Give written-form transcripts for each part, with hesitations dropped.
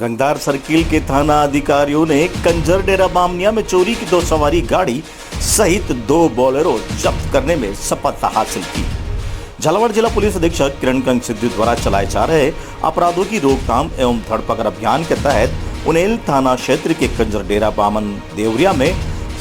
Gangdhar circle के थाना अधिकारियों ने कंजर डेरा बामनिया में चोरी की 2 सवारी गाड़ी सहित 2 बोलेरो जब्त करने में सफलता हासिल की। झालावाड़ जिला पुलिस अधीक्षक किरण कंग सिद्धू द्वारा चलाए जा रहे अपराधों की रोकथाम एवं धरपकड़ अभियान के तहत उनेल थाना क्षेत्र के कंजर डेरा बामन देवरिया में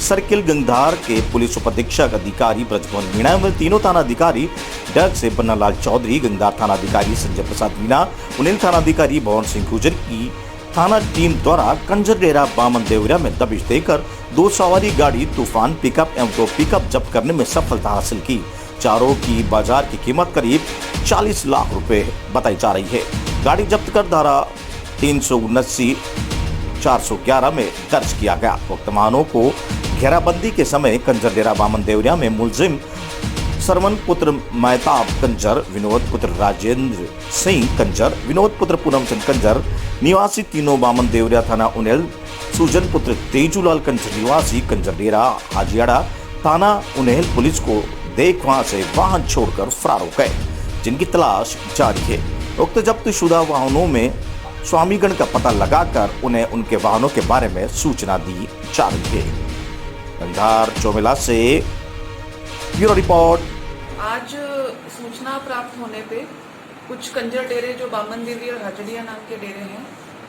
सर्किल गंगधार के पुलिस उपाधीक्षक अधिकारी ब्रजमोहन मीणा एवं तीनों थाना अधिकारी डग से बन्नालाल चौधरी, गंगधार थाना अधिकारी संजय प्रसाद मीणा, उनेल थाना अधिकारी भवन सिंह गुजर की थाना टीम द्वारा कंजर डेरा बामन देवरिया में दबिश देकर 2 सवारी गाड़ी तूफान पिकअप एवं 2 पिकअप जब्त करने में सफलता हासिल की। चारों की बाजार की कीमत करीब 40 लाख रुपए बताई जा रही है। गाड़ी जब्त कर धारा 379/411 में दर्ज किया गया। उक्त वाहनों को घेराबंदी के समय कंजर डेरा बामन देवरिया में मुलजिम सरवन पुत्र महताब कंजर, विनोद पुत्र राजेंद्र सिंह कंजर, विनोद पुत्र पूनमचंद कंजर निवासी तीनों बामन देवरिया थाना उनेल, सुजन पुत्र तेजूलाल कंजर निवासी कंजर डेरा हाजियाड़ा थाना उनेल पुलिस को देख वहां से वाहन छोड़कर फरार हो गए, जिनकी तलाश जारी है। उक्त जब्त शुदा वाहनों में स्वामीगण का पता लगाकर उन्हें उनके वाहनों के बारे में सूचना दी जा रही है। गंगधार चौमेला से ब्यूरो रिपोर्ट। आज सूचना प्राप्त होने पे कुछ कंजर डेरे जो बामन देवी और हाजड़िया नाम के डेरे हैं,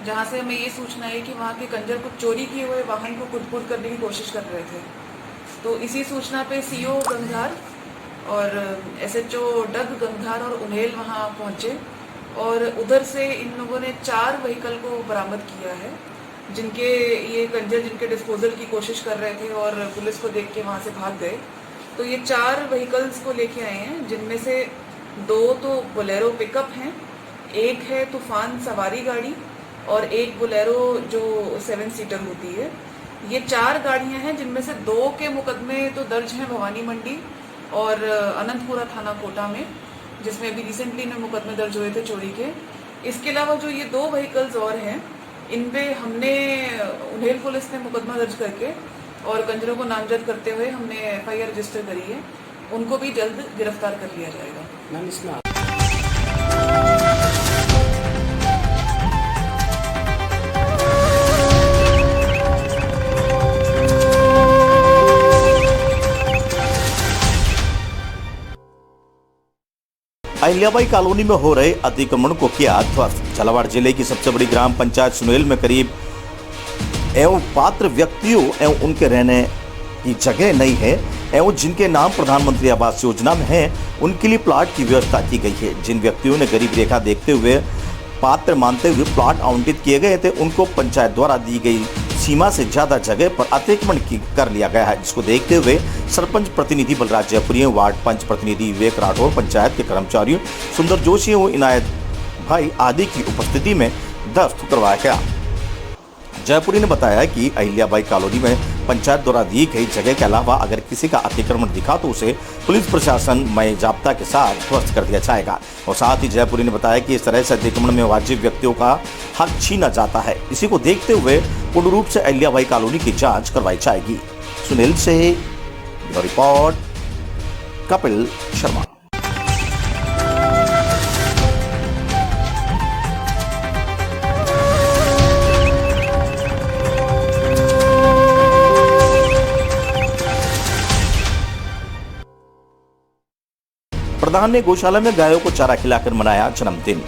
जहां से हमें ये सूचना है कि वहां के कंजर कुछ चोरी किए हुए वाहन को कुटपुट करने की कोशिश कर रहे थे। तो इसी सूचना पे सीओ गंगधार और एसएचओ डग गंगधार और उन्हेल वहां पहुंचे और उधर से इन लोगों ने 4 व्हीकल को बरामद किया है, जिनके ये कंजर जिनके डिस्पोजल की कोशिश कर रहे थे और पुलिस को देख के वहां से भाग गए। तो ये 4 व्हीकल्स को लेके आए हैं, जिनमें से 2 तो बोलेरो पिकअप हैं, 1 है तूफान सवारी गाड़ी और 1 बोलेरो जो 7 सीटर होती है। ये 4 गाड़ियां हैं, जिनमें से 2 के मुकदमे तो दर्ज हैं भवानी मंडी और अनंतपुरा थाना कोटा में, जिसमें अभी रिसेंटली में मुकदमे दर्ज हुए थे चोरी के। इसके अलावा जो ये 2 व्हीकल्स और हैं, इन पे हमने उन्हेल पुलिस ने मुकदमा दर्ज करके और कंजरों को नामजद करते हुए हमने एफआईआर रजिस्टर करी है। उनको भी जल्द गिरफ्तार कर लिया जाएगा। अहिल्याबाई कॉलोनी में हो रहे अतिक्रमण को किया ध्वस्त। झालावाड़ जिले की सबसे बड़ी ग्राम पंचायत सुनेल में करीब एवं पात्र व्यक्तियों एवं उनके रहने की जगह नहीं है एवं जिनके नाम प्रधानमंत्री आवास योजना में है, उनके लिए प्लाट की व्यवस्था की गई है। जिन व्यक्तियों ने गरीब रेखा देखते हुए पात्र मानते हुए प्लाट आवंटित किए गए थे, उनको पंचायत द्वारा दी गई सीमा से ज्यादा जगह पर अतिक्रमण कर लिया गया है, जिसको देखते हुए सरपंच प्रतिनिधि बलराज जयपुरी, वार्ड पंच प्रतिनिधि विवेक राठौर, पंचायत के कर्मचारियों सुंदर जोशी और इनायत भाई आदि की उपस्थिति में दस्त करवाया गया। जयपुरी ने बताया कि अहिल्याबाई कॉलोनी में पंचायत द्वारा दी गई जगह के अलावा अगर किसी का अतिक्रमण दिखा तो उसे पुलिस प्रशासन मय जाब्ता के साथ ध्वस्त कर दिया जाएगा। और साथ ही जयपुरी ने बताया कि इस तरह से अतिक्रमण में वाजिब व्यक्तियों का हक छीना जाता है। इसी को देखते हुए पूर्ण रूप से अहिल्याबाई कॉलोनी की जांच करवाई जाएगी। सुनील से रिपोर्ट, कपिल शर्मा। प्रधान ने गौशाला में गायों को चारा खिलाकर मनाया जन्मदिन।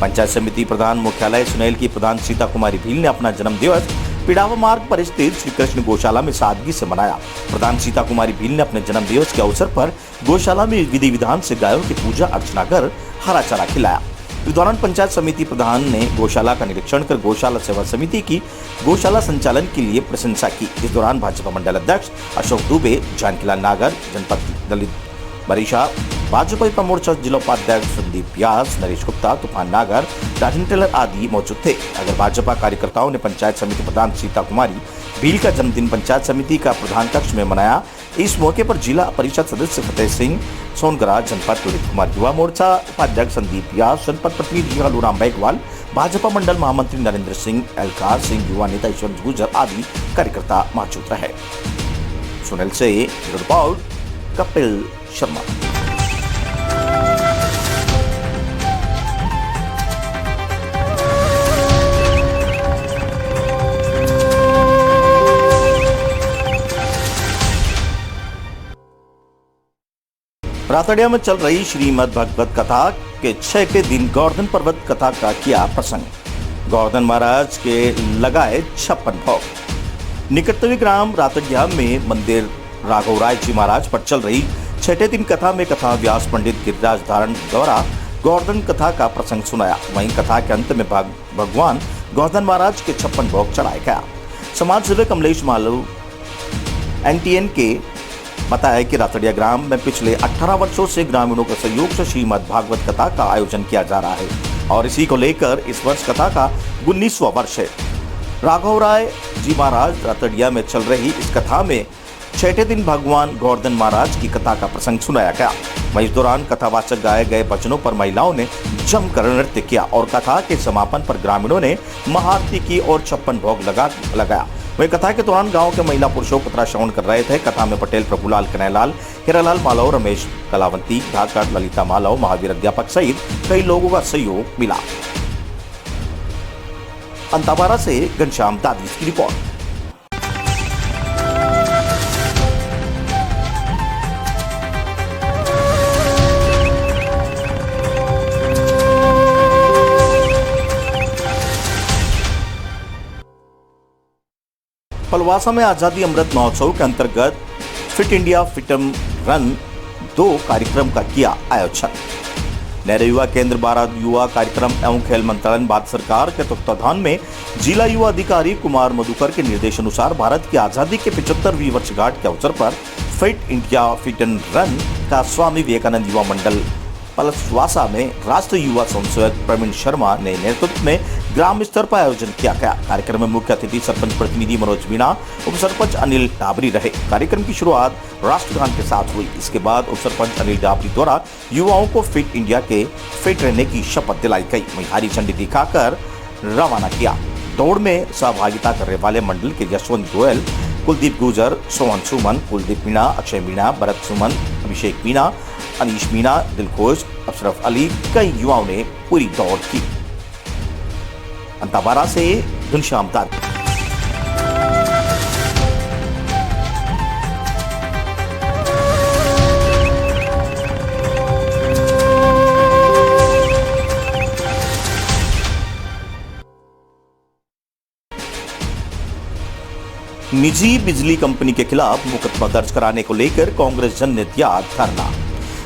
पंचायत समिति प्रधान मुख्यालय सुनेल की प्रधान सीता कुमारी भील ने अपना जन्मदिवस पिड़ावा मार्ग पर स्थित श्री कृष्ण गौशाला में सादगी से मनाया। प्रधान सीता कुमारी भील ने अपने जन्मदिवस के अवसर पर गौशाला में विधि विधान से गायों की पूजा अर्चना कर हरा चारा खिलाया। इस दौरान पंचायत समिति प्रधान ने गौशाला का निरीक्षण कर गौशाला सेवा समिति की गौशाला संचालन के लिए प्रशंसा की। इस दौरान भाजपा मंडल अध्यक्ष अशोक दुबे, जानकीलाल नागर, जनपद दलित बरीशा, भाजपा युवा मोर्चा जिला उपाध्यक्ष संदीप व्यास, नरेश गुप्ता, तूफान नागर, राजन टेलर आदि मौजूद थे। अगर भाजपा कार्यकर्ताओं ने पंचायत समिति प्रधान सीता कुमारी भील का जन्मदिन पंचायत समिति का प्रधान कक्ष में मनाया। इस मौके पर जिला परिषद सदस्य फतेह सिंह सोनगरा, जनपद ललित कुमार युवा मोर्चा उपाध्यक्ष संदीप व्यास, जनपद प्रतिनिधि हलूराम बैगवाल, भाजपा मंडल महामंत्री नरेंद्र सिंह, एलकार सिंह, युवा नेता ईश्वर गुजर आदि कार्यकर्ता मौजूद रहे। सुनील से रिपोर्ट, कपिल शर्मा। रातड़िया में चल रही श्रीमद् भगवत कथा के 6 दिन गोवर्धन पर्वत कथा का किया प्रसंग। गोवर्धन महाराज के लगाए 56 भोग। निकटवर्ती ग्राम रातड़िया में मंदिर राघव राय जी महाराज पर चल रही 6 दिन कथा में कथा व्यास पंडित गिरिराज धारण द्वारा गोवर्धन कथा का प्रसंग सुनाया। वहीं कथा के अंत में भगवान गोवर्धन महाराज के 56 भोग चढ़ाया गया। समाज सेवक कमलेश मालव NTN के बताया कि रातड़िया ग्राम में पिछले 18 वर्षों से ग्रामीणों के सहयोग से श्रीमद् भागवत कथा का आयोजन किया जा रहा है और इसी को लेकर इस वर्ष कथा का 19वां वर्ष है। राघव राय जी महाराज रातड़िया में चल रही इस कथा में 6 दिन भगवान गोवर्धन महाराज की कथा का प्रसंग सुनाया गया। वहीं इस दौरान कथावाचक गाए गए भजनों पर महिलाओं ने जमकर नृत्य किया और कथा के समापन पर ग्रामीणों ने महाआरती की और 56 भोग लगाया। वही कथा के दौरान गांव के महिला पुरुषों कथा श्रवण कर रहे थे। कथा में पटेल प्रभुलाल कन्हैयालाल, हीरालाल मालव, रमेश कलावंती, ढाकर ललिता मालव, महावीर अध्यापक सहित कई लोगों का सहयोग मिला। अंताबारा से घनश्याम दादी की रिपोर्ट। पलवासा में आजादी अमृत महोत्सव के अंतर्गत फिट इंडिया फिटम रन 2 कार्यक्रम का किया आयोजन। नेहरू युवा केंद्र 12 युवा कार्यक्रम एवं खेल मंत्रालय भारत सरकार के तत्वाधान में जिला युवा अधिकारी कुमार मधुकर के निर्देश अनुसार भारत की आजादी के 75वीं वर्षगांठ के अवसर पर फिट इंडिया फिटन रन का स्वामी विवेकानंद युवा मंडल पलवासा में राष्ट्रीय युवा संसद प्रवीण शर्मा ने नेतृत्व में ग्राम स्तर पर आयोजन किया गया। कार्यक्रम में मुख्य अतिथि सरपंच प्रतिनिधि मनोज मीणा, उप सरपंच अनिल डाबरी रहे। कार्यक्रम की शुरुआत राष्ट्रगान के साथ हुई। इसके बाद उप सरपंच अनिल डाबरी द्वारा युवाओं को फिट इंडिया के फिट रहने की शपथ दिलाई गई। वहीं हरी झंडी दिखाकर रवाना किया। दौड़ में सहभागिता करने वाले मंडल के यशवंत गोयल, कुलदीप गुजर, सोहन सुमन, कुलदीप मीणा, अक्षय मीणा, भरत सुमन, अभिषेक मीणा, अनीश मीणा, दिलखोज, अशरफ अली, कई युवाओं ने पूरी दौड़ की। अंताबारा से घनश्याम दादी। निजी बिजली कंपनी के खिलाफ मुकदमा दर्ज कराने को लेकर कांग्रेस जन ने दिया धरना।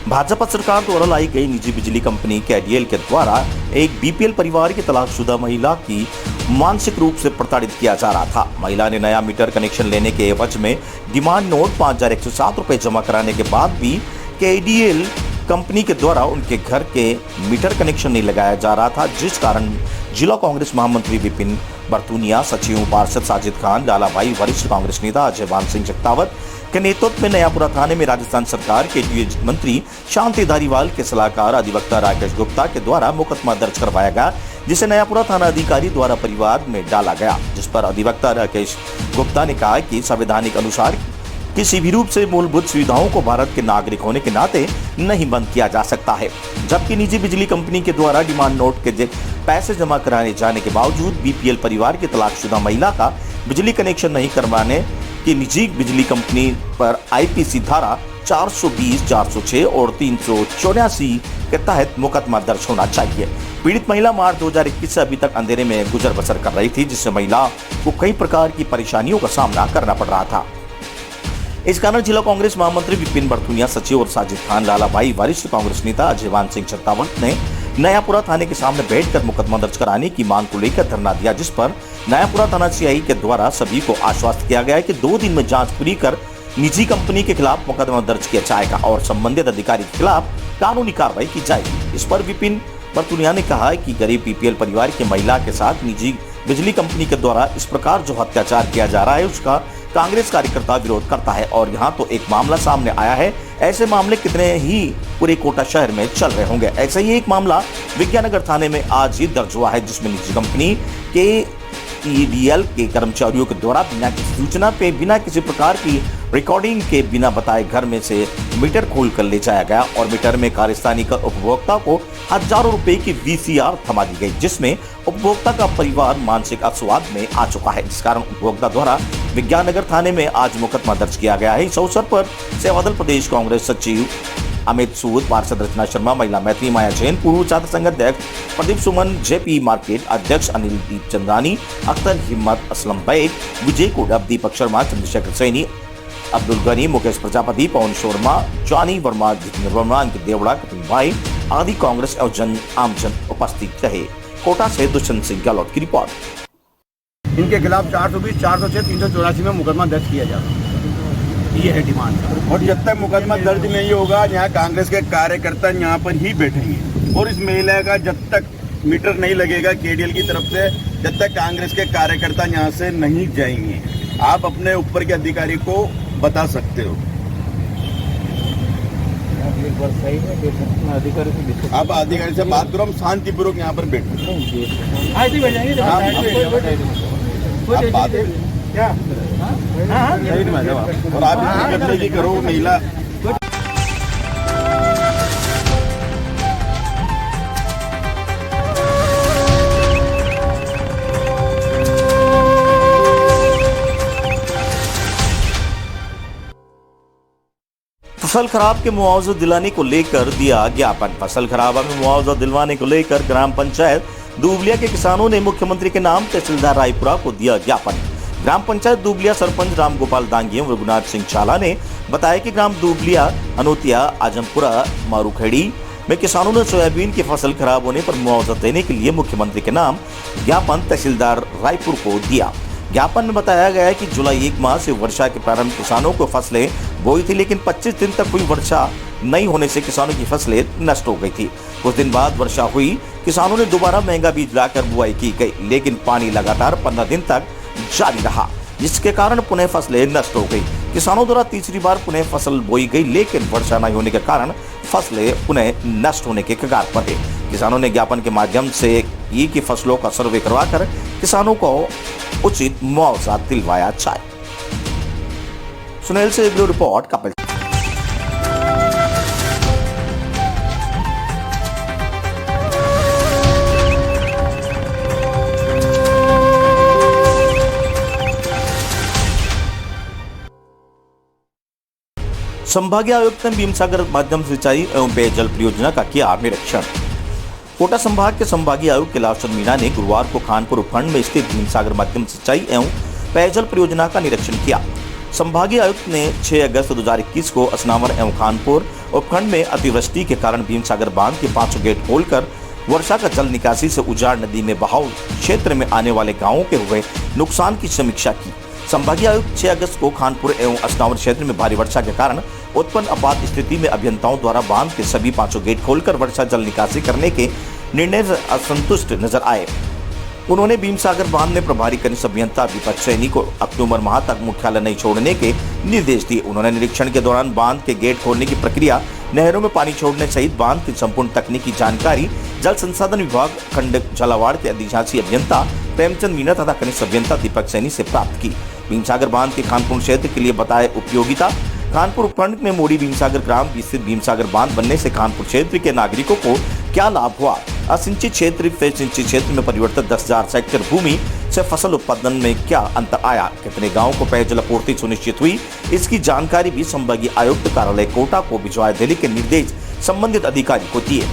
भाजपा सरकार द्वारा लाई गई निजी बिजली कंपनी KDL के द्वारा एक BPL परिवार की तलाकशुदा महिला की मानसिक रूप से प्रताड़ित किया जा रहा था। महिला ने नया मीटर कनेक्शन लेने के एवज में डिमांड नोट 5107 रुपए जमा कराने के बाद भी KDL कंपनी के द्वारा उनके घर के मीटर कनेक्शन नहीं लगाया जा रहा था, जिस कारण जिला कांग्रेस महामंत्री विपिन बरतूनिया, सचिव पार्षद साजिद खान, लालाभाई, वरिष्ठ कांग्रेस नेता अजयवान सिंह जगतावत के नेतृत्व में नयापुरा थाने में राजस्थान सरकार के DOJ मंत्री शांति धारीवाल के सलाहकार अधिवक्ता राकेश गुप्ता के द्वारा मुकदमा दर्ज करवाया गया, जिसे नयापुरा थाना अधिकारी द्वारा परिवार में डाला गया। जिस पर अधिवक्ता राकेश गुप्ता ने कहा कि संवैधानिक अनुसार किसी भी रूप से मूलभूत सुविधाओं को भारत के नागरिक होने के नाते नहीं बंद किया जा सकता है, जबकि निजी बिजली कंपनी के द्वारा डिमांड नोट के पैसे जमा कराने जाने के बावजूद BPL परिवार की तलाकशुदा महिला का बिजली कनेक्शन नहीं करवाने की निजी बिजली कंपनी पर IPC धारा 420, 406 और 384 के तहत मुकदमा दर्ज होना चाहिए। पीड़ित महिला मार्च 2021 से अभी तक अंधेरे में गुजर बसर कर रही थी, जिससे महिला को कई प्रकार की परेशानियों का सामना करना पड़ रहा था। इस कारण जिला कांग्रेस महामंत्री विपिन बरतूनिया, सचिव और साजिद खान, लालाभाई, वरिष्ठ कांग्रेस नेता अजयवान सिंह जगतावत ने नयापुरा थाने के सामने बैठकर मुकदमा दर्ज कराने की मांग को लेकर धरना दिया, जिस पर नयापुरा थाना CI के द्वारा सभी को आश्वस्त किया गया कि 2 दिन में जांच पूरी कर निजी कंपनी के खिलाफ मुकदमा दर्ज किया जाएगा और संबंधित अधिकारी के खिलाफ कानूनी कार्रवाई की जाएगी। इस पर विपिन बरतूनिया ने कहा कि गरीब BPL परिवार की महिला के साथ निजी बिजली कंपनी के द्वारा इस प्रकार जो अत्याचार किया जा रहा है उसका कांग्रेस कार्यकर्ता विरोध करता है और यहाँ तो एक मामला सामने आया है, ऐसे मामले कितने ही पूरे कोटा शहर में चल रहे होंगे। ऐसा ही एक मामला विज्ञाननगर थाने में आज ही दर्ज हुआ है, जिसमें निजी कंपनी के KDL के कर्मचारियों के द्वारा बिना किसी सूचना पे, बिना किसी प्रकार की रिकॉर्डिंग के, बिना बताए घर में से मीटर खोल कर ले जाया गया और मीटर में खालिस्तानी कर उपभोक्ता को हजारों रुपए की VCR थमा दी गई, जिसमें उपभोक्ता का परिवार मानसिक अपस्वाद में आ चुका है, जिस कारण उपभोक्ता द्वारा विज्ञाननगर थाने में आज मुकदमा दर्ज किया गया है। इस अवसर पर सेवादल प्रदेश कांग्रेस सचिव अमित सूद, पार्षद रचना शर्मा, महिला मैत्री माया जैन, पूर्व छात्र संघ अध्यक्ष प्रदीप सुमन, जेपी मार्केट अध्यक्ष अनिल दीप चंदानी, अख्तर हिम्मत, असलम बैग, विजय कोडब, दीपक शर्मा, चंद्रशेखर सैनी, अब्दुल गनी, मुकेश प्रजापति, पवन शर्मा, जॉनी वर्मा, जितेंद्र वर्मा, अंकित देवड़ा, कपिल भाई आदि कांग्रेस और आमजन उपस्थित रहे। कोटा से दुष्यंत सिंह गहलोत की रिपोर्ट। इनके खिलाफ 420, 406, 384 में मुकदमा दर्ज किया जाए, ये है डिमांड। और जब तक मुकदमा दर्ज नहीं होगा, यहाँ कांग्रेस के कार्यकर्ता यहाँ पर ही बैठेंगे और इस महिला का जब तक मीटर नहीं लगेगा केडीएल की तरफ से, जब तक कांग्रेस के कार्यकर्ता यहाँ से नहीं जाएंगे। आप अपने ऊपर के अधिकारी को बता सकते हो। आप अधिकारी से बात करो, हम शांतिपूर्वक यहाँ पर बैठे। आप बात और आप करने की करो महिला। फसल खराब के मुआवजा दिलाने को लेकर दिया ज्ञापन। फसल खराबा में मुआवजा दिलवाने को लेकर ग्राम पंचायत दुबलिया के किसानों ने मुख्यमंत्री के नाम तहसीलदार रायपुरा को दिया ज्ञापन। ग्राम पंचायत दुबलिया सरपंच राम गोपाल दांगी एवं रघुनाथ सिंह चाला ने बताया कि ग्राम दुबलिया, अनोतिया, आजमपुरा, मारूखेड़ी में किसानों ने सोयाबीन की फसल खराब होने पर मुआवजा देने के लिए मुख्यमंत्री के नाम ज्ञापन तहसीलदार रायपुर को दिया। ज्ञापन में बताया गया है कि जुलाई 1 माह से वर्षा के प्रारंभ किसानों को फसलें बोई थी, लेकिन 25 दिन तक हुई वर्षा नहीं होने से किसानों की फसलें नष्ट हो गई थी। कुछ दिन बाद वर्षा हुई, किसानों ने दोबारा महंगा बीज लाकर बुआई की गई, लेकिन पानी लगातार 15 दिन तक जारी रहा, जिसके कारण पुनः फसलें नष्ट हो गई। किसानों द्वारा तीसरी बार पुनः फसल बोई गई, लेकिन वर्षा नहीं होने के कारण फसलें पुनः नष्ट होने के कगार पर है। किसानों ने ज्ञापन के माध्यम से ये की फसलों का सर्वे करवाकर किसानों को उचित मुआवजा दिलवाया जाए। सुनील से ब्यूरो रिपोर्ट, कपिल। संभागीय आयुक्त ने भीमसागर माध्यम सिंचाई एवं पेयजल परियोजना का किया निरीक्षण। कोटा संभाग के संभागीय आयुक्त कैलाश चंद्र मीणा ने गुरुवार को खानपुर उपखंड में स्थित भीमसागर माध्यम सिंचाई एवं पेयजल परियोजना का निरीक्षण किया। संभागीय आयुक्त ने 6 अगस्त 2021 को असनावर एवं खानपुर उपखंड में अतिवृष्टि के कारण भीमसागर बांध के 5 गेट खोलकर वर्षा का जल निकासी से उजाड़ नदी में बहाव क्षेत्र में आने वाले गाँवों के हुए नुकसान की समीक्षा की। संभागीय आयुक्त 6 अगस्त को खानपुर एवं असनावर क्षेत्र में भारी वर्षा के कारण उत्पन्न आपात स्थिति में अभियंताओं द्वारा बांध के सभी 5 गेट खोलकर वर्षा जल निकासी करने के निर्णय से असंतुष्ट नजर आए। उन्होंने भीमसागर बांध में प्रभारी कनिष्ठ अभियंता दीपक सैनी को अक्टूबर माह तक मुख्यालय नहीं छोड़ने के निर्देश दिए। उन्होंने निरीक्षण के दौरान बांध के गेट खोलने की प्रक्रिया, नहरों में पानी छोड़ने सहित बांध की संपूर्ण तकनीकी जानकारी जल संसाधन विभाग खंड झालावाड़ के अधिशासी अभियंता प्रेमचंद मीणा तथा कनिष्ठ अभियंता दीपक सैनी से प्राप्त की। भीमसागर बांध के खानपुर क्षेत्र के लिए बताए उपयोगिता। खानपुर उपखंड में मोड़ी भीमसागर ग्राम स्थित भीमसागर बांध बनने से खानपुर क्षेत्र के नागरिकों को क्या लाभ हुआ, असिंचित क्षेत्र से सिंचित क्षेत्र में परिवर्तित 10,000 हेक्टेयर भूमि से फसल उत्पादन में क्या अंतर आया, कितने गांवों को पेयजल आपूर्ति सुनिश्चित हुई, इसकी जानकारी भी संभागीय आयुक्त कार्यालय कोटा को भिजवा देने के निर्देश संबंधित अधिकारी को दिए।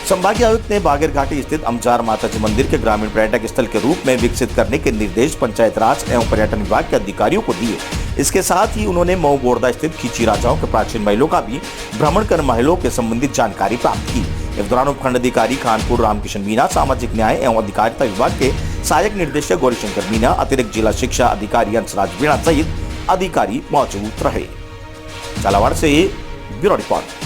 संभागीय आयुक्त ने बागेरघाटी स्थित अमजार माताजी मंदिर के ग्रामीण पर्यटक स्थल के रूप में विकसित करने के निर्देश पंचायत राज एवं पर्यटन विभाग के अधिकारियों को दिए। इसके साथ ही उन्होंने मऊ बोरदा स्थित खींची राजाओं के प्राचीन महलों का भी भ्रमण कर महलों के संबंधित जानकारी प्राप्त की। इस दौरान उपखंड अधिकारी खानपुर रामकिशन मीणा, सामाजिक न्याय एवं अधिकारिता विभाग के सहायक निदेशक गौरीशंकर मीणा, अतिरिक्त जिला शिक्षा अधिकारी हंसराज मीणा सहित अधिकारी मौजूद रहे। झालावाड़ से ब्यूरो रिपोर्ट।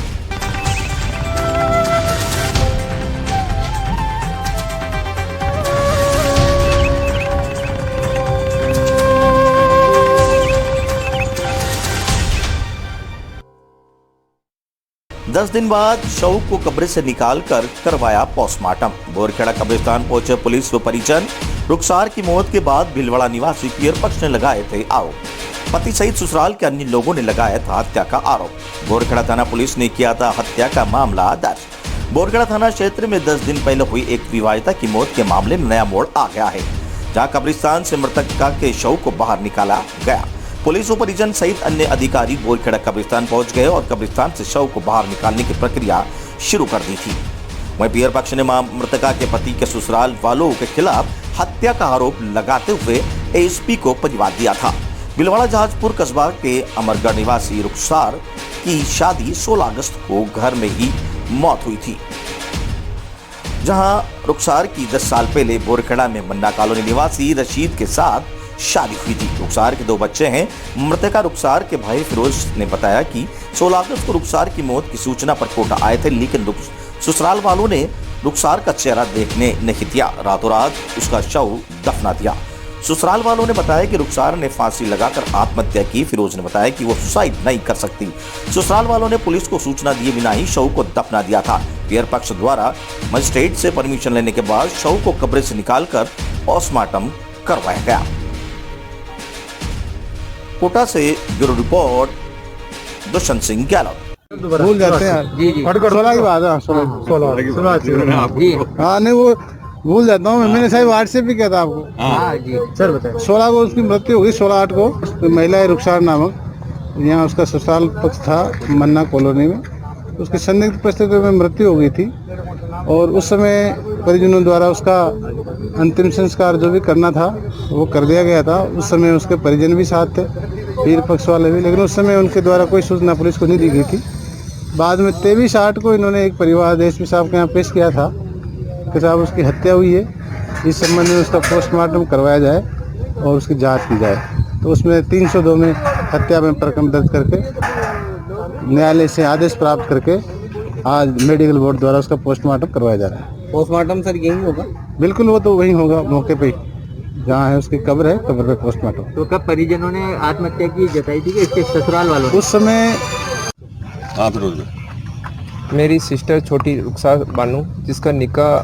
10 दिन बाद शव को कब्र से निकालकर करवाया पोस्टमार्टम। बोरखेड़ा कब्रिस्तान पहुंचे पुलिस व परिजन। रुखसार की मौत के बाद भिलवाड़ा निवासी पियर पक्ष ने लगाए थे आरोप। पति सहित ससुराल के अन्य लोगों ने लगाया था हत्या का आरोप। बोरखेड़ा थाना पुलिस ने किया था हत्या का मामला दर्ज। बोरखेड़ा थाना क्षेत्र में 10 दिन पहले हुई एक विवाहिता की मौत के मामले में नया मोड़ आ गया है, जहाँ कब्रिस्तान से मृतका के शव को बाहर निकाला गया। पुलिस और परिजन सहित अन्य अधिकारी बोरखेड़ा कब्रिस्तान पहुंच गए और कब्रिस्तान से शव को बाहर निकालने की प्रक्रिया शुरू कर दी थी। वहीं पीयर पक्ष ने मृतका के पति के ससुराल वालों के खिलाफ हत्या का आरोप लगाते हुए एएसपी को परिवाद दिया था। बिलवाड़ा जहाजपुर कस्बा के अमरगढ़ निवासी रुखसार की शादी 16 अगस्त को घर में ही मौत हुई थी, जहां रुखसार की 10 साल पहले बोरखेड़ा में मन्ना कॉलोनी निवासी रशीद के साथ शादी हुई थी। रुखसार के 2 बच्चे हैं। मृतका रुखसार के भाई फिरोज ने बताया कि 16 अगस्त को रुखसार की मौत की सूचना पर कोटा आए थे, लेकिन ससुराल वालों ने रुखसार का चेहरा देखने नहीं दिया। रातों रात उसका शव दफना दिया। ससुराल वालों ने बताया कि रुखसार ने फांसी लगाकर आत्महत्या की। फिरोज ने बताया कि वो सुसाइड नहीं कर सकती। ससुराल वालों ने पुलिस को सूचना दिए बिना ही शव को दफना दिया था। पीयर पक्ष द्वारा मजिस्ट्रेट से परमिशन लेने के बाद शव को कब्र से निकालकर पोस्टमार्टम करवाया गया। कोटा से ब्यूरो रिपोर्ट दुष्यंत सिंह गहलोत। भूल जाते हैं जी 16 की बात है 16 हाँ नहीं वो भूल जाता हूँ मैंने शायद व्हाट्सएप भी किया था आपको। हाँ जी सर बताइए। 16 को उसकी मृत्यु होगी 8/8 को। तो महिला है रुखसार नामक, यहाँ उसका ससुराल पक्ष था मन्ना कॉलोनी में। उसकी संदिग्ध परिस्थितियों में मृत्यु हो गई थी और उस समय परिजनों द्वारा उसका अंतिम संस्कार जो भी करना था वो कर दिया गया था। उस समय उसके परिजन भी साथ थे, पीर पक्ष वाले भी, लेकिन उस समय उनके द्वारा कोई सूचना पुलिस को नहीं दी गई थी। बाद में 23/8 को इन्होंने एक परिवार एसपी साहब के यहाँ पेश किया था कि साहब उसकी हत्या हुई है, इस संबंध में उसका पोस्टमार्टम करवाया जाए और उसकी जांच की जाए। तो उसमें 302 में हत्या में प्रकरण दर्ज करके न्यायालय से आदेश प्राप्त करके आज मेडिकल बोर्ड द्वारा उसका पोस्टमार्टम करवाया जा रहा है। पोस्टमार्टम सर यही होगा? बिल्कुल, वो तो वहीं होगा मौके पे, जहाँ है उसकी कब्र है, कब्र पे पोस्टमार्टम। तो कब परिजनों ने आत्महत्या की जताई थी कि इसके ससुराल वालों ने? उस समय मेरी सिस्टर छोटी रुखसार बानू, जिसका निकाह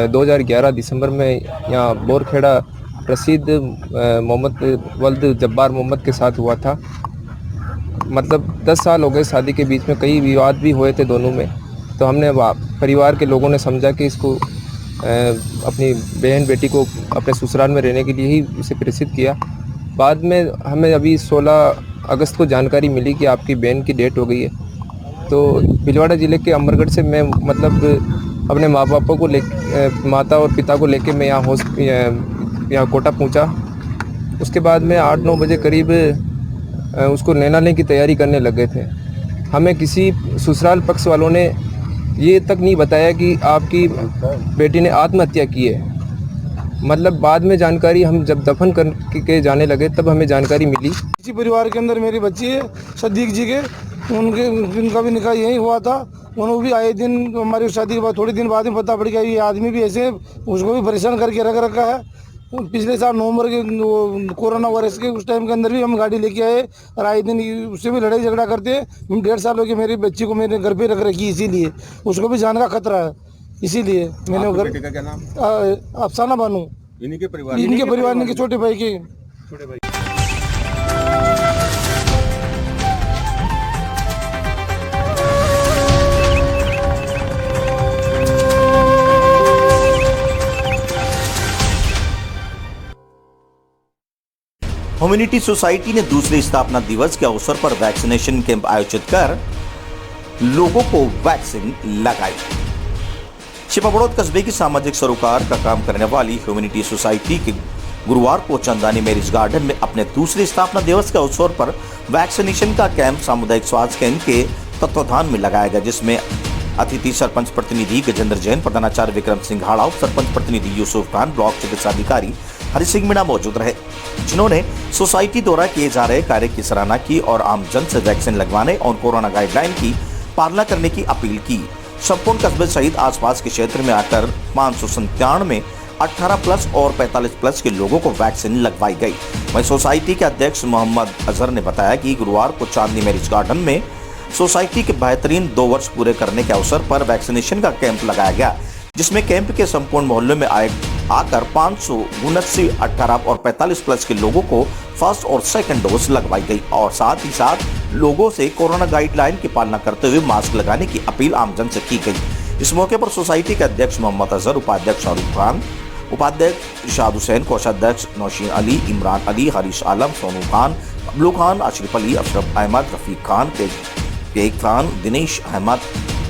2011 दिसंबर में यहाँ बोरखेड़ा रशीद मोहम्मद वल्द जब्बार मोहम्मद के साथ हुआ था। मतलब 10 साल हो गए शादी के, बीच में कई विवाद भी हुए थे दोनों में। तो हमने परिवार के लोगों ने समझा कि इसको अपनी बहन बेटी को अपने ससुराल में रहने के लिए ही इसे प्रेषित किया। बाद में हमें अभी 16 अगस्त को जानकारी मिली कि आपकी बहन की डेथ हो गई है। तो भिलवाड़ा ज़िले के अमरगढ़ से मैं मतलब अपने माँ बापों को माता और पिता को लेके मैं यहाँ कोटा पहुँचा। उसके बाद में 8-9 बजे करीब उसको नैना लेने की तैयारी करने लग गए थे। हमें किसी ससुराल पक्ष वालों ने ये तक नहीं बताया कि आपकी बेटी ने आत्महत्या की है। मतलब बाद में जानकारी हम जब दफन करके जाने लगे तब हमें जानकारी मिली। इसी परिवार के अंदर मेरी बच्ची है सदीक जी के, उनका भी निकाह यही हुआ था। उन्होंने भी आए दिन हमारी शादी के बाद थोड़े दिन बाद में पता पड़ गया ये आदमी भी ऐसे, उसको भी परेशान करके रख रखा है। पिछले साल नवंबर के कोरोना वायरस के उस टाइम के अंदर भी हम गाड़ी लेके आए और आए दिन उससे भी लड़ाई झगड़ा करते हैं। 1.5 साल हो गए मेरी बच्ची को मेरे घर पे रख रखी, इसीलिए उसको भी जान का खतरा है। इसीलिए मैंने बेटे का क्या नाम? अफसाना बानू, इनके परिवार इनके छोटे भाई के। ह्यूमैनिटी सोसाइटी ने दूसरे स्थापना दिवस के अवसर पर वैक्सीनेशन कैंप आयोजित कर लोगों को वैक्सीन लगाई। छिपाबड़ौद कस्बे की सामाजिक सरोकार का काम करने वाली ह्यूमैनिटी सोसाइटी के गुरुवार को चंदानी मैरिज गार्डन में अपने दूसरे स्थापना दिवस के अवसर पर वैक्सीनेशन का कैंप सामुदायिक स्वास्थ्य केंद्र के तत्वाधान में लगाया गया, जिसमें अतिथि सरपंच प्रतिनिधि गजेंद्र जैन, प्रधानाचार्य विक्रम सिंह हाड़ा, सरपंच प्रतिनिधि यूसुफ खान, ब्लॉक चिकित्सा अधिकारी हरि सिंह मीणा मौजूद रहे, जिन्होंने सोसाइटी द्वारा किए जा रहे कार्य की सराहना की और आमजन से वैक्सीन लगवाने और कोरोना गाइडलाइन की पालना करने की अपील की। संपूर्ण कस्बे सहित आसपास के क्षेत्र में आकर 597 में 18+ और 45+ के लोगों को वैक्सीन लगवाई गई। वहीं सोसाइटी के अध्यक्ष मोहम्मद अजहर ने बताया कि गुरुवार को चांदनी मैरिज गार्डन में सोसाइटी के बेहतरीन 2 वर्ष पूरे करने के अवसर पर वैक्सीनेशन का कैंप लगाया गया, जिसमें कैंप के संपूर्ण मोहल्ले में आकर 579 18 और 45+ के लोगों को फर्स्ट और सेकंड डोज लगवाई गई और साथ ही साथ लोगों से कोरोना गाइडलाइन की पालना करते हुए मास्क लगाने की अपील आमजन से की गई। इस मौके पर सोसाइटी के अध्यक्ष मोहम्मद अजहर, उपाध्यक्ष शाहरुख खान, उपाध्यक्ष इरशाद हुसैन, कोषाध्यक्ष नौशीन अली, इमरान अली, हरीश आलम, सोनू खान, अबलू खान, अशरफ अली, अशरफ अहमद, रफीक खान, पेग खान, दिनेश अहमद,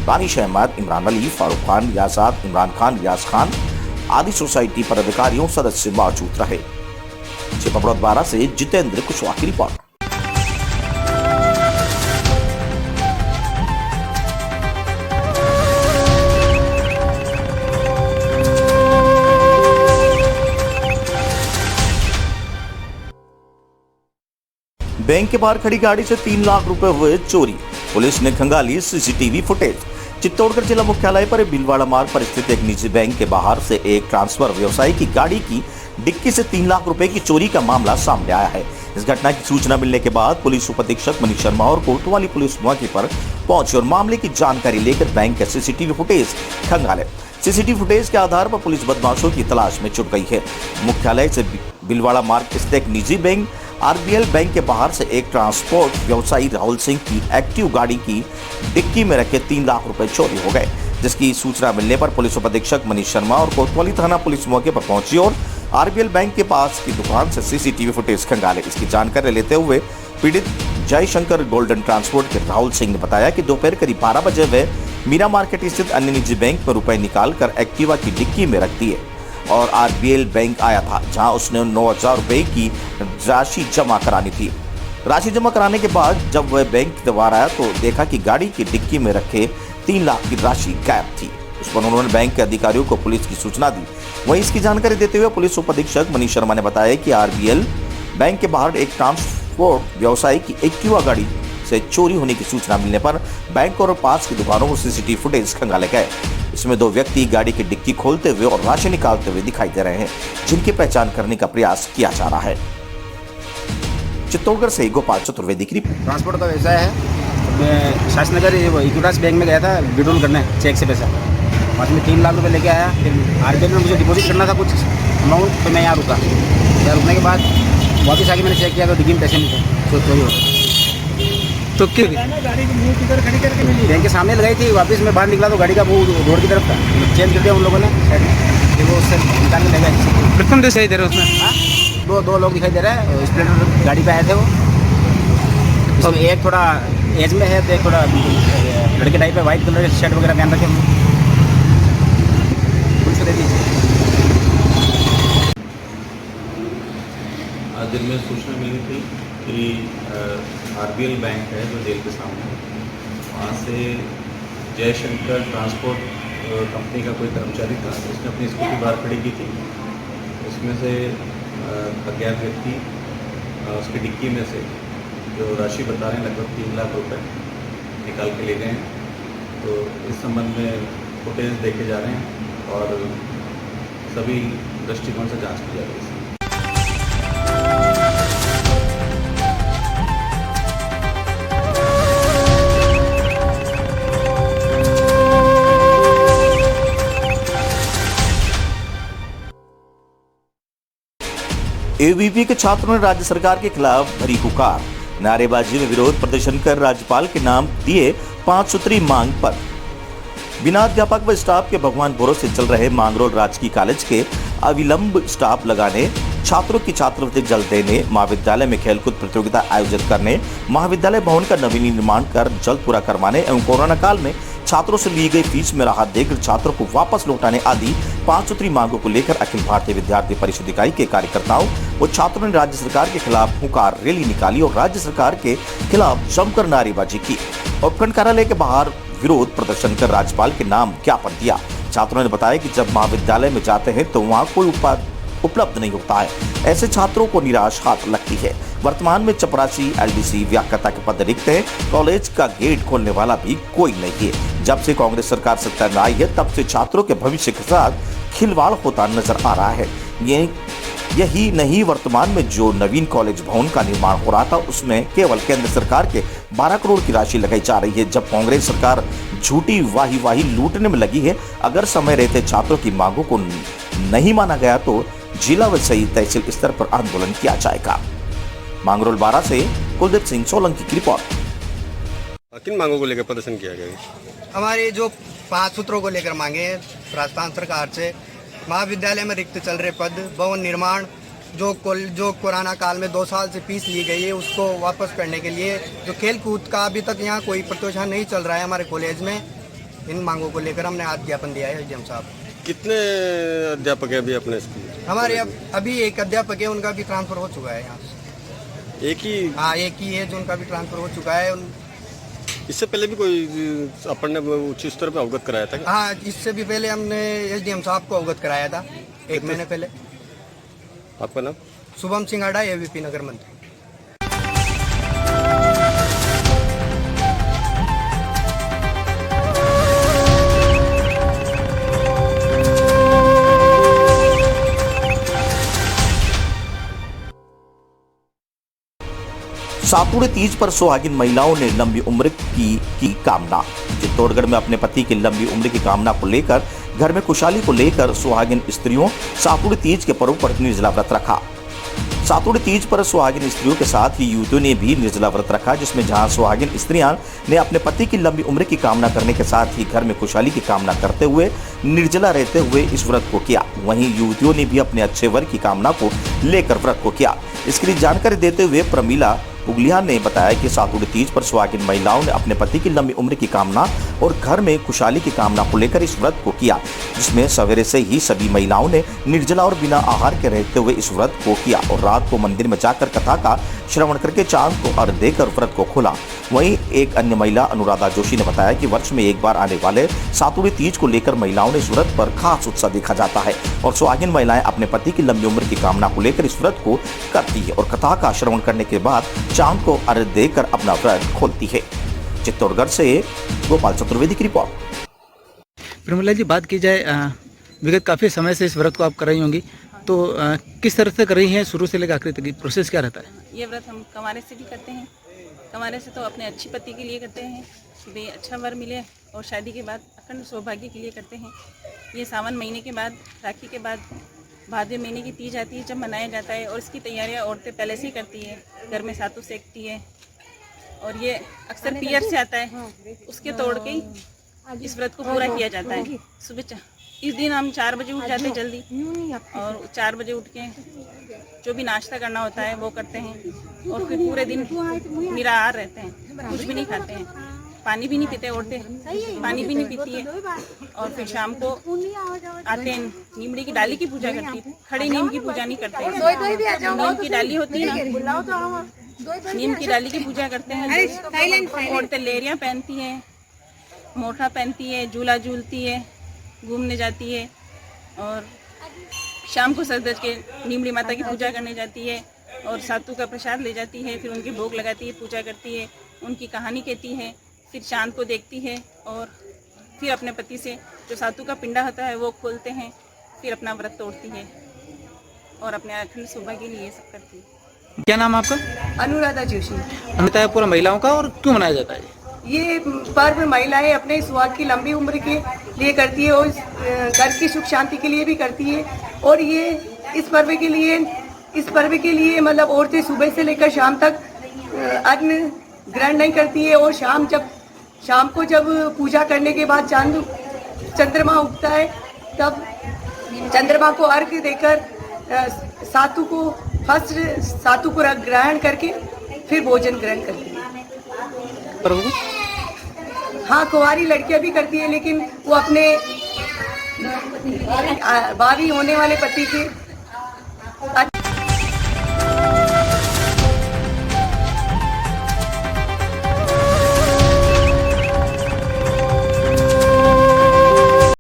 दानिश अहमद, इमरान अली, फारूक खान, याजाद, इमरान खान, रियाज खान आदि सोसाइटी पदाधिकारियों सदस्य मौजूद रहे। छिपबड़ौद से जितेंद्र कुशवाहा की रिपोर्ट। बैंक के बाहर खड़ी गाड़ी से 3 लाख रुपए हुए चोरी, पुलिस ने खंगाली सीसीटीवी फुटेज। चित्तौड़गढ़ जिला मुख्यालय पर भीलवाड़ा मार्ग पर स्थित एक निजी बैंक के बाहर से एक ट्रांसफर व्यवसायी की गाड़ी की डिक्की से 3 लाख रुपए की चोरी का मामला सामने आया है। इस घटना की सूचना मिलने के बाद पुलिस उपाधीक्षक मनीष शर्मा और कोतवाली पुलिस मौके पर पहुंची और मामले की जानकारी लेकर बैंक के सीसीटीवी फुटेज खंगाले। सीसीटीवी फुटेज के आधार पर पुलिस बदमाशों की तलाश में जुट गई है। मुख्यालय से भीलवाड़ा मार्ग स्थित एक निजी बैंक आरबीएल बैंक के बाहर से एक ट्रांसपोर्ट व्यवसायी राहुल सिंह की एक्टिव गाड़ी की डिक्की में रखे 3 लाख रुपए चोरी हो गए, जिसकी सूचना मिलने पर पुलिस उपाधीक्षक मनीष शर्मा और कोतवाली थाना पुलिस मौके पर पहुंची और आरबीएल बैंक के पास की दुकान से सीसीटीवी फुटेज खंगाले। इसकी जानकारी लेते हुए पीड़ित जयशंकर गोल्डन ट्रांसपोर्ट के राहुल सिंह ने बताया कि दोपहर करीब 12 बजे वे मीरा मार्केट स्थित अन्य निजी बैंक में रुपए निकालकर एक्टिवा की डिक्की में रख दिए और आरबीएल बैंक आया था, जहां उसने 9,000 रुपए की राशि जमा करानी थी। राशि जमा कराने के बाद जब वह बैंक द्वार आया तो देखा कि गाड़ी की डिक्की में रखे 3 लाख की राशि गायब थी। उस पर उन्होंने बैंक के अधिकारियों को पुलिस की सूचना दी। वहीं इसकी जानकारी देते हुए पुलिस उपाधीक्षक मनीष शर्मा ने बताया कि आरबीएल बैंक के बाहर एक ट्रांसपोर्ट व्यवसायी की एक्टिवा गाड़ी से चोरी होने की सूचना मिलने पर बैंक और पास की दुकानों को सीसीटीवी फुटेज खंगाले गए। इसमें 2 व्यक्ति गाड़ी की डिक्की खोलते हुए और राशि निकालते हुए दिखाई दे रहे हैं, जिनकी पहचान करने का प्रयास किया जा रहा है। चित्तौड़गढ़ से गोपाल चतुर्वेदी की रिपोर्ट। ट्रांसपोर्ट का व्यवसाय है। मैं शासनगर इक्विटास बैंक में गया था विड्रॉल करने चेक से पैसा, बाद में 3 लाख रुपए लेके आया। फिर आरबीएल में मुझे डिपॉजिट करना था कुछ अमाउंट, तो मैं यहाँ रुका। यहाँ रुकने के बाद वापस आके मैंने चेक किया तो डिक्की में पैसे नहीं थे, तो चोरी हो गया। तो क्यों गाड़ी की मुँह किधर खड़ी करके मिली? बैंक के सामने लगाई थी, वापस मैं बाहर निकला तो गाड़ी का मुँह रोड की तरफ था। चेंज कर दिया उन लोगों ने साइड में, फिर वो उससे निकाल के ले गए। प्रथम दिखाई दे रहे उसमें दो लोग दिखाई दे रहे हैं, स्प्लेंडर गाड़ी पे आए थे वो। तो एक थोड़ा एज में है तो एक थोड़ा लड़के टाइप है, वाइट कलर के शर्ट वगैरह पहन रखे हैं। पुलिस को दे दीजिए। आज दिन में सूचना मिली थी कि आरबीएल बैंक है जो जेल के सामने, वहाँ से जयशंकर ट्रांसपोर्ट कंपनी का कोई कर्मचारी था, उसने अपनी स्कूटी बाहर खड़ी की थी। उसमें से अज्ञात व्यक्ति उसकी डिक्की में से जो राशि बता रहे हैं लगभग 3 लाख रुपए निकाल के ले गए हैं। तो इस संबंध में फुटेज देखे जा रहे हैं और सभी दृष्टिकोण से जांच की जा रही है। एबीवीपी के छात्रों ने राज्य सरकार के खिलाफ भरी हुकार, नारेबाजी में विरोध प्रदर्शन कर राज्यपाल के नाम दिए 5 सूत्री मांग पर। बिना अध्यापक व स्टाफ के भगवान भरों से चल रहे मांगरोल राजकीय कॉलेज के अविलंब स्टाफ लगाने, छात्रों की छात्रवृत्ति जल्द देने, महाविद्यालय में खेलकूद प्रतियोगिता आयोजित करने, महाविद्यालय भवन का नवीन निर्माण कर जल्द पूरा करवाने एवं कोरोना काल में छात्रों से ली गई फीस में राहत देकर छात्रों को वापस लौटाने आदि 5 सूत्री मांगों को लेकर अखिल भारतीय विद्यार्थी परिषद इकाई के कार्यकर्ताओं व छात्रों ने राज्य सरकार के खिलाफ हुकार रैली निकाली और राज्य सरकार के खिलाफ जमकर नारेबाजी की। उपखंड कार्यालय के बाहर विरोध प्रदर्शन कर राज्यपाल के नाम ज्ञापन दिया। छात्रों ने बताया कि जब महाविद्यालय में जाते हैं तो वहाँ कोई उपलब्ध नहीं होता है, ऐसे छात्रों को निराश हाथ लगती है। वर्तमान में चपरासी, एलडीसी, व्याख्याता के पद रिक्त हैं, कॉलेज का गेट खोलने वाला भी कोई नहीं है। जब से कांग्रेस सरकार सत्ता में आई है तब से छात्रों के भविष्य के साथ खिलवाड़ होता नजर आ रहा है। यही नहीं, वर्तमान में जो नवीन कॉलेज भवन का निर्माण हो रहा था उसमें केवल केंद्र सरकार के 12 करोड़ की राशि लगाई जा रही है, जब कांग्रेस सरकार झूठी वाही लूटने में लगी है। अगर समय रहते छात्रों की मांगों को नहीं माना गया तो जिला व सही तहसील स्तर पर आंदोलन किया जाएगा। मांगरोल 12 से कुलदीप सिंह सोलंकी की रिपोर्ट। किन मांगों को लेकर प्रदर्शन किया गया? हमारे जो 5 सूत्रों को लेकर मांगे राजस्थान सरकार से, महाविद्यालय में रिक्त चल रहे पद, भवन निर्माण, जो कोरोना काल में 2 साल से फीस ली गई है उसको वापस करने के लिए, जो खेल कूद का अभी तक यहाँ कोई प्रोत्साहन नहीं चल रहा है हमारे कॉलेज में, इन मांगों को लेकर हमने आज ज्ञापन दिया है एसडीएम साहब। कितने अध्यापक हैं अभी अपने स्कूल में? हमारे अभी एक अध्यापक है, उनका भी ट्रांसफर हो चुका है यहाँ से। एक ही? हाँ, एक ही है जो उनका भी ट्रांसफर हो चुका है। इससे पहले भी कोई अपन ने उच्च स्तर पर अवगत कराया था क्या? हाँ, इससे भी पहले हमने एसडीएम साहब को अवगत कराया था 1 महीने पहले। आपका नाम? शुभम सिंह आडा, एवीपी नगर मंत्री। सातुड़ तीज पर सुहागिन महिलाओं ने लंबी उम्र की कामना। चित्तौड़गढ़ में अपने पति की लंबी उम्र की कामना को लेकर घर में खुशहाली को लेकर सुहागिन स्त्रियों सातुड़ तीज के पर्व पर निर्जला व्रत रखा। सातुड़ तीज पर सुहागिन स्त्रियों के साथ ही युवतियों ने भी निर्जला व्रत रखा, जिसमें जहां सुहागिन स्त्रियां ने अपने पति की लंबी उम्र की कामना करने के साथ ही घर में खुशहाली की कामना करते हुए निर्जला रहते हुए इस व्रत को किया, वहीं युवतियों ने भी अपने अच्छे वर की कामना को लेकर व्रत को किया। इसके लिए जानकारी देते हुए प्रमीला पुगलिया ने बताया कि सातुड़ तीज पर सुहागिन महिलाओं ने अपने पति की लंबी उम्र की कामना और घर में खुशहाली की कामना को लेकर इस व्रत को किया, जिसमें सवेरे से ही सभी महिलाओं ने निर्जला और बिना आहार के रहते हुए इस व्रत को किया और रात को मंदिर में जाकर कथा का श्रवण करके चांद को अर्घ्य देकर व्रत को खोला। वहीं एक अन्य महिला अनुराधा जोशी ने बताया कि वर्ष में एक बार आने वाले सातुड़ तीज को लेकर महिलाओं ने इस व्रत पर खास उत्साह देखा जाता है और सुहागिन महिलाएं अपने पति की लंबी उम्र की कामना को लेकर इस व्रत को करती है और कथा का श्रवण करने के बाद चांद को अर्घ्य देकर अपना व्रत खोलती है। चित्तौड़गढ़ से गोपाल चतुर्वेदी की रिपोर्ट। प्रमिला जी, बात की जाए विगत काफ़ी समय से इस व्रत को आप कर रही होंगी, तो किस तरह से कर रही हैं? शुरू से लेकर आखिर तक प्रोसेस क्या रहता है? ये व्रत हम कंवारे से भी करते हैं। कंवारे से तो अपने अच्छे पति के लिए करते हैं कि भाई अच्छा वर मिले, और शादी के बाद अखंड सौभाग्य के लिए करते हैं। ये सावन महीने के बाद, राखी के बाद भादवे महीने की तीज आती है जब मनाया जाता है, और इसकी तैयारियां औरतें पहले से ही करती है। घर में सातु सेकती है और ये अक्सर पियर से आता है, उसके तोड़ के ही इस व्रत को पूरा किया जाता है। सुबह इस दिन हम 4 बजे उठ जाते हैं जल्दी, और 4 बजे उठ के जो भी नाश्ता करना होता है वो करते हैं, और फिर पूरे दिन निराहार रहते हैं, कुछ भी नहीं खाते हैं, पानी भी नहीं पीते, औरतें पानी भी नहीं पीती है। और फिर शाम को आते हैं, नीमड़ी की डाली की पूजा करती है, खड़े नीम की पूजा नहीं करते हैं। नीम की डाली होती है ना, नीम की डाली की पूजा करते हैं। औरतें लेरियाँ पहनती हैं, मोटा पहनती है, झूला झूलती है, घूमने जाती है, और शाम को सज धज के नीमड़ी माता की पूजा करने जाती है और सातु का प्रसाद ले जाती है। फिर उनके भोग लगाती है, पूजा करती है, उनकी कहानी कहती है, फिर चांद को देखती है, और फिर अपने पति से जो सातु का पिंडा होता है वो खोलते हैं, फिर अपना व्रत तोड़ती है और अपने अखंड सौभाग्य के लिए ये सब करती है। क्या नाम आपका? अनुराधा जोशी। बताया पूरा महिलाओं का, और क्यों मनाया जाता है? ये पर्व महिलाएं अपने सुहाग की लंबी उम्र के लिए करती है, और घर की सुख शांति के लिए भी करती है। और ये इस पर्व के लिए मतलब औरतें सुबह से लेकर शाम तक अन्न ग्रहण नहीं करती है, और शाम को जब पूजा करने के बाद चंद्रमा उगता है, तब चंद्रमा को अर्घ्य देकर सातु को ग्रहण करके फिर भोजन ग्रहण करती है। हाँ, कुंवारी लड़कियां भी करती है, लेकिन वो अपने भावी होने वाले पति के